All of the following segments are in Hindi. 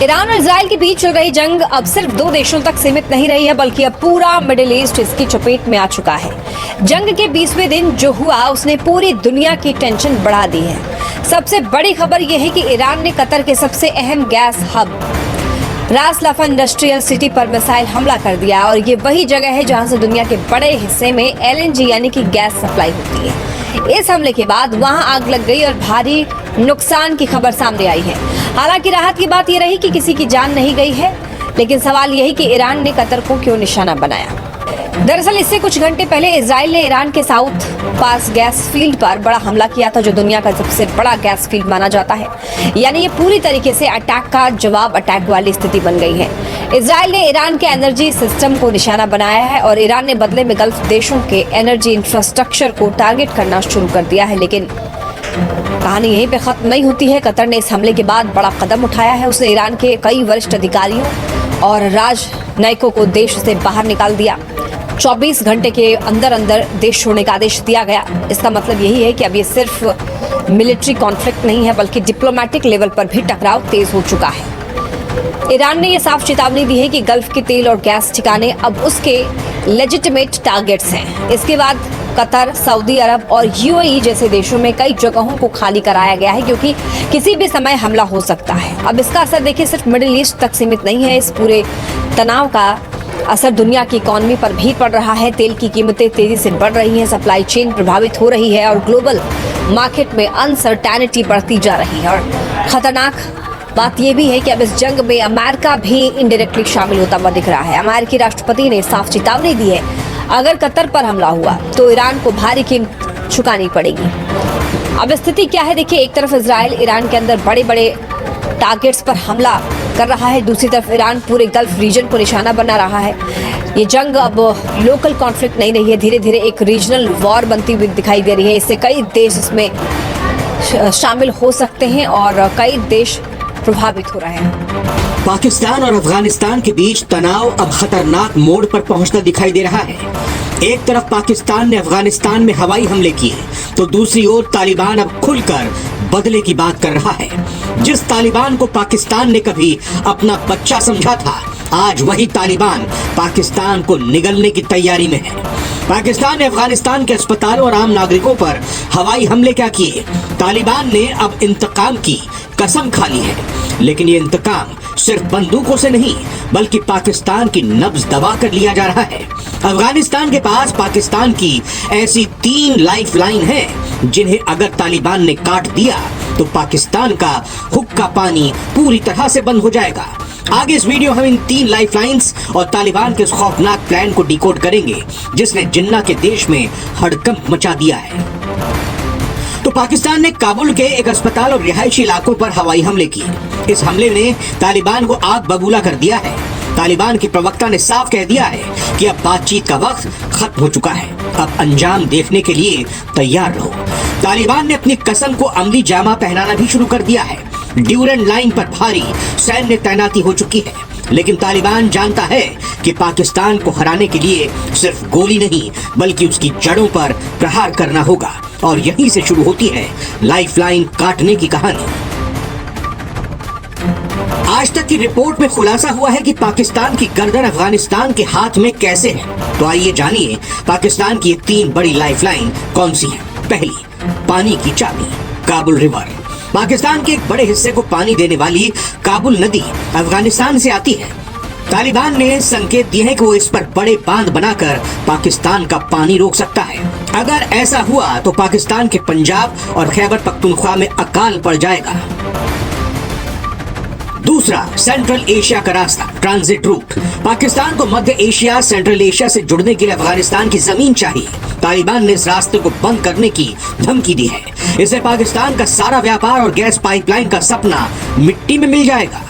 ईरान और इजराइल के बीच चल रही जंग अब सिर्फ दो देशों तक सीमित नहीं रही है, बल्कि अब पूरा मिडिल ईस्ट इसकी चपेट में आ चुका है। जंग के 20वें दिन जो हुआ उसने पूरी दुनिया की टेंशन बढ़ा दी है। सबसे बड़ी खबर यह है कि ईरान ने कतर के सबसे अहम गैस हब रास लाफा इंडस्ट्रियल सिटी पर मिसाइल हमला कर दिया और ये वही जगह है जहां से दुनिया के बड़े हिस्से में LNG यानी कि गैस सप्लाई होती है। इस हमले के बाद वहां आग लग गई और भारी नुकसान की खबर सामने आई है। हालांकि राहत की बात यह रही कि किसी की जान नहीं गई है, लेकिन सवाल यही कि ईरान ने कतर को क्यों निशाना बनाया। दरअसल इससे कुछ घंटे पहले इजराइल ने ईरान के साउथ पास गैस फील्ड पर बड़ा हमला किया था, जो दुनिया का सबसे बड़ा गैस फील्ड माना जाता है। यानी ये पूरी तरीके से अटैक का जवाब अटैक वाली स्थिति बन गई है। इजराइल ने ईरान के एनर्जी सिस्टम को निशाना बनाया है और ईरान ने बदले में गल्फ देशों के एनर्जी इंफ्रास्ट्रक्चर को टारगेट करना शुरू कर दिया है। लेकिन कहानी यहीं पे खत्म नहीं होती है। कतर ने इस हमले के बाद बड़ा कदम उठाया है। उसने ईरान के कई वरिष्ठ अधिकारियों और राजनयिकों को देश से बाहर निकाल दिया। 24 घंटे के अंदर अंदर देश छोड़ने का आदेश दिया गया। इसका मतलब यही है कि अब ये सिर्फ मिलिट्री कॉन्फ्लिक्ट नहीं है, बल्कि डिप्लोमेटिक लेवल पर भी टकराव तेज हो चुका है। ईरान ने यह साफ चेतावनी दी है कि गल्फ के तेल और गैस ठिकाने अब उसके लेजिटिमेट टारगेट्स हैं। इसके बाद कतर, सऊदी अरब और UAE जैसे देशों में कई जगहों को खाली कराया गया है, क्योंकि किसी भी समय हमला हो सकता है। अब इसका असर देखिए सिर्फ मिडिल ईस्ट तक सीमित नहीं है। इस पूरे तनाव का असर दुनिया की इकोनॉमी पर भी पड़ रहा है। तेल की कीमतें तेजी से बढ़ रही हैं, सप्लाई चेन प्रभावित हो रही है और ग्लोबल मार्केट में अनसर्टेनिटी बढ़ती जा रही है। और खतरनाक बात यह भी है कि अब इस जंग में अमेरिका भी इनडायरेक्टली शामिल होता हुआ दिख रहा है। अमेरिकी राष्ट्रपति ने साफ चेतावनी दी है, अगर कतर पर हमला हुआ तो ईरान को भारी कीमत चुकानी पड़ेगी। अब स्थिति क्या है देखिए, एक तरफ इजराइल ईरान के अंदर बड़े बड़े टारगेट्स पर हमला कर रहा है, दूसरी तरफ ईरान पूरे गल्फ रीजन को निशाना बना रहा है। ये जंग अब लोकल कॉन्फ्लिक्ट नहीं रही है, धीरे धीरे एक रीजनल वॉर बनती हुई दिखाई दे रही है। इससे कई देश इसमें शामिल हो सकते हैं और कई देश प्रभावित हो रहे हैं। पाकिस्तान और अफगानिस्तान के बीच तनाव अब खतरनाक मोड़ पर पहुंचता दिखाई दे रहा है। एक तरफ पाकिस्तान ने अफगानिस्तान में हवाई हमले किए, तो दूसरी ओर तालिबान अब खुलकर बदले की बात कर रहा है। जिस तालिबान को पाकिस्तान ने कभी अपना बच्चा समझा था, आज वही तालिबान पाकिस्तान को निगलने की तैयारी में है। पाकिस्तान ने अफगानिस्तान के अस्पतालों और आम नागरिकों पर हवाई हमले क्या किए। तालिबान ने अब इंतकाम की कसम खा ली है, लेकिन ये इंतकाम सिर्फ बंदूकों से नहीं, बल्कि पाकिस्तान की नब्ज दबा कर लिया जा रहा है। अफगानिस्तान के पास पाकिस्तान की ऐसी 3 लाइफलाइन हैं, जिन्हें अगर तालिबान ने काट दिया तो पाकिस्तान का हुक्का पानी पूरी तरह से बंद हो जाएगा। आगे इस वीडियो हम इन 3 लाइफलाइंस और तालिबान के उस खौफनाक प्लान को डिकोड करेंगे, जिसने जिन्ना के देश में हड़कंप मचा दिया है। तो पाकिस्तान ने काबुल के एक अस्पताल और रिहायशी इलाकों पर हवाई हमले किए। इस हमले ने तालिबान को आग बबूला कर दिया है। तालिबान की प्रवक्ता ने साफ कह दिया है कि अब बातचीत का वक्त खत्म हो चुका है, अब अंजाम देखने के लिए तैयार रहो। तालिबान ने अपनी कसम को अमली जामा पहनाना भी शुरू कर दिया है। ड्यूरेंट लाइन पर भारी सैन्य तैनाती हो चुकी है, लेकिन तालिबान जानता है कि पाकिस्तान को हराने के लिए सिर्फ गोली नहीं, बल्कि उसकी जड़ों पर प्रहार करना होगा। और यहीं से शुरू होती है लाइफलाइन काटने की कहानी। आज तक की रिपोर्ट में खुलासा हुआ है कि पाकिस्तान की गर्दन अफगानिस्तान के हाथ में कैसे है। तो आइए जानिए पाकिस्तान की 3 बड़ी लाइफलाइन कौन सी है। पहली, पानी की चाबी, काबुल रिवर। पाकिस्तान के एक बड़े हिस्से को पानी देने वाली काबुल नदी अफगानिस्तान से आती है। तालिबान ने संकेत दिए हैं कि वो इस पर बड़े बांध बनाकर पाकिस्तान का पानी रोक सकता है। अगर ऐसा हुआ तो पाकिस्तान के पंजाब और खैबर पख्तूनख्वा में अकाल पड़ जाएगा। दूसरा, सेंट्रल एशिया का रास्ता, ट्रांजिट रूट। पाकिस्तान को मध्य एशिया, सेंट्रल एशिया से जुड़ने के लिए अफगानिस्तान की जमीन चाहिए। तालिबान ने इस रास्ते को बंद करने की धमकी दी है। इससे पाकिस्तान का सारा व्यापार और गैस पाइपलाइन का सपना मिट्टी में मिल जाएगा।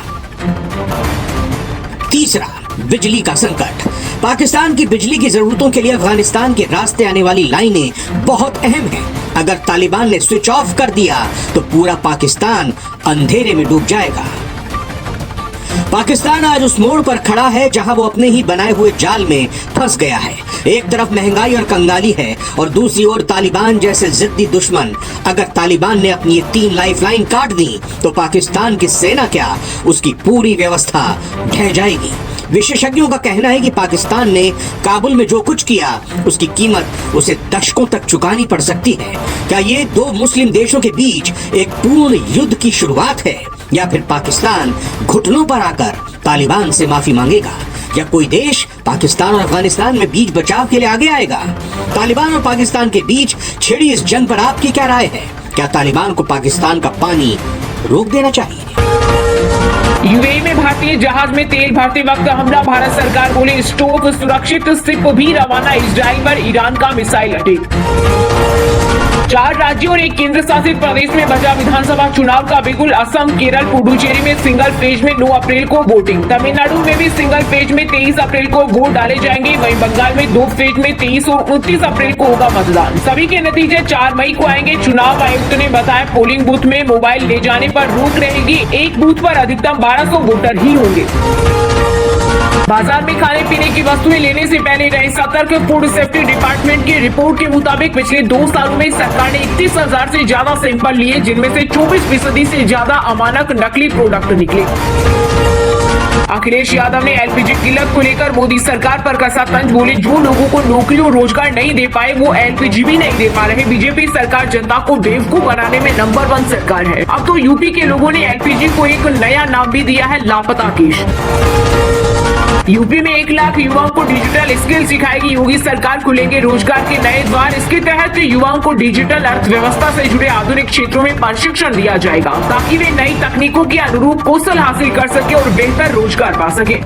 तीसरा, बिजली का संकट। पाकिस्तान की बिजली की जरूरतों के लिए अफगानिस्तान के रास्ते आने वाली लाइनें बहुत अहम हैं। अगर तालिबान ने स्विच ऑफ कर दिया तो पूरा पाकिस्तान अंधेरे में डूब जाएगा। पाकिस्तान आज उस मोड़ पर खड़ा है जहां वो अपने ही बनाए हुए जाल में फंस गया है। एक तरफ महंगाई और कंगाली है और दूसरी ओर तालिबान जैसे जिद्दी दुश्मन। अगर तालिबान ने अपनी ये 3 लाइफलाइन काट दी तो पाकिस्तान की सेना क्या, उसकी पूरी व्यवस्था ढह जाएगी। विशेषज्ञों का कहना है कि पाकिस्तान ने काबुल में जो कुछ किया उसकी कीमत उसे दशकों तक चुकानी पड़ सकती है। क्या ये 2 मुस्लिम देशों के बीच एक पूर्ण युद्ध की शुरुआत है या फिर पाकिस्तान घुटनों पर आकर तालिबान से माफी मांगेगा, या कोई देश पाकिस्तान और अफगानिस्तान में बीच बचाव के लिए आगे आएगा? तालिबान और पाकिस्तान के बीच छिड़ी इस जंग पर आपकी क्या राय है? क्या तालिबान को पाकिस्तान का पानी रोक देना चाहिए? यूएई में भारतीय जहाज में तेल भरते वक्त हमला, भारत सरकार बोले स्टोव सुरक्षित, सिप भी रवाना, इजराइल पर ईरान का मिसाइल अटैक। 4 राज्यों और एक केंद्र शासित प्रदेश में बचा विधानसभा चुनाव का बिगुल। असम, केरल, पुडुचेरी में सिंगल फेज में 9 अप्रैल को वोटिंग। तमिलनाडु में भी सिंगल फेज में 23 अप्रैल को वोट डाले जाएंगे। वहीं बंगाल में 2 फेज में 23 और 29 अप्रैल को होगा मतदान। सभी के नतीजे 4 मई को आएंगे। चुनाव आयुक्त ने बताया पोलिंग बूथ में मोबाइल ले जाने पर रोक रहेगी। एक बूथ पर अधिकतम 1200 वोटर ही होंगे। बाजार में खाने पीने की वस्तुएं लेने से पहले रहे सतर्क। फूड सेफ्टी डिपार्टमेंट की रिपोर्ट के मुताबिक पिछले 2 सालों में सरकार ने 31,000 से ज्यादा सैंपल लिए, जिनमें से 24% से ज्यादा अमानक नकली प्रोडक्ट निकले। अखिलेश यादव ने एलपीजी किल्लत को लेकर मोदी सरकार पर कसा तंज, बोले जो लोगों को नौकरी और रोजगार नहीं दे पाए वो एलपीजी भी नहीं दे पा रहे। बीजेपी सरकार जनता को बेवकूफ बनाने में नंबर 1 सरकार है। अब तो यूपी के लोगों ने एलपीजी को एक नया नाम भी दिया है, लापता केश। यूपी में 1 लाख युवाओं को डिजिटल स्किल सिखाएगी योगी सरकार, खुलेंगे रोजगार के नए द्वार। इसके तहत युवाओं को डिजिटल अर्थव्यवस्था से जुड़े आधुनिक क्षेत्रों में प्रशिक्षण दिया जाएगा ताकि वे नई तकनीकों के अनुरूप कौशल हासिल कर सके और बेहतर रोजगार पा सके।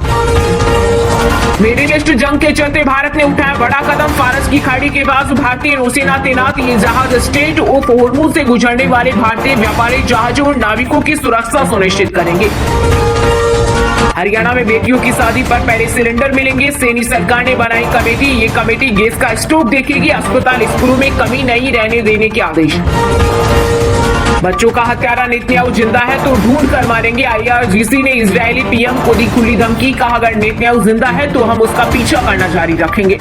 मिडिल ईस्ट जंग के चलते भारत ने उठाया बड़ा कदम। फारस की खाड़ी के पास भारतीय नौसेना तैनात। ये जहाज स्ट्रेट ऑफ हॉर्मुज से गुजरने वाले भारतीय व्यापारिक जहाजों और नाविकों की सुरक्षा सुनिश्चित करेंगे। हरियाणा में बेटियों की शादी पर पहले सिलेंडर मिलेंगे। सैनी सरकार ने बनाई कमेटी। ये कमेटी गैस का स्टॉक देखेगी। अस्पताल स्कूलों में कमी नहीं रहने देने के आदेश। बच्चों का हत्यारा नेतन्याहू जिंदा है तो ढूंढ कर मारेंगे। आईआरजीसी ने इजरायली पीएम को दी खुली धमकी, कहा अगर नेतन्याहू जिंदा है तो हम उसका पीछा करना जारी रखेंगे।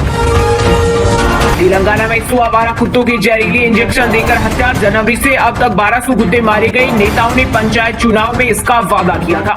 तेलंगाना में 100 आवारा कुत्तों के जहरीले इंजेक्शन देकर हत्या। जनवरी से अब तक 1200 कुत्ते मारे गए। नेताओं ने पंचायत चुनाव में इसका वादा किया था।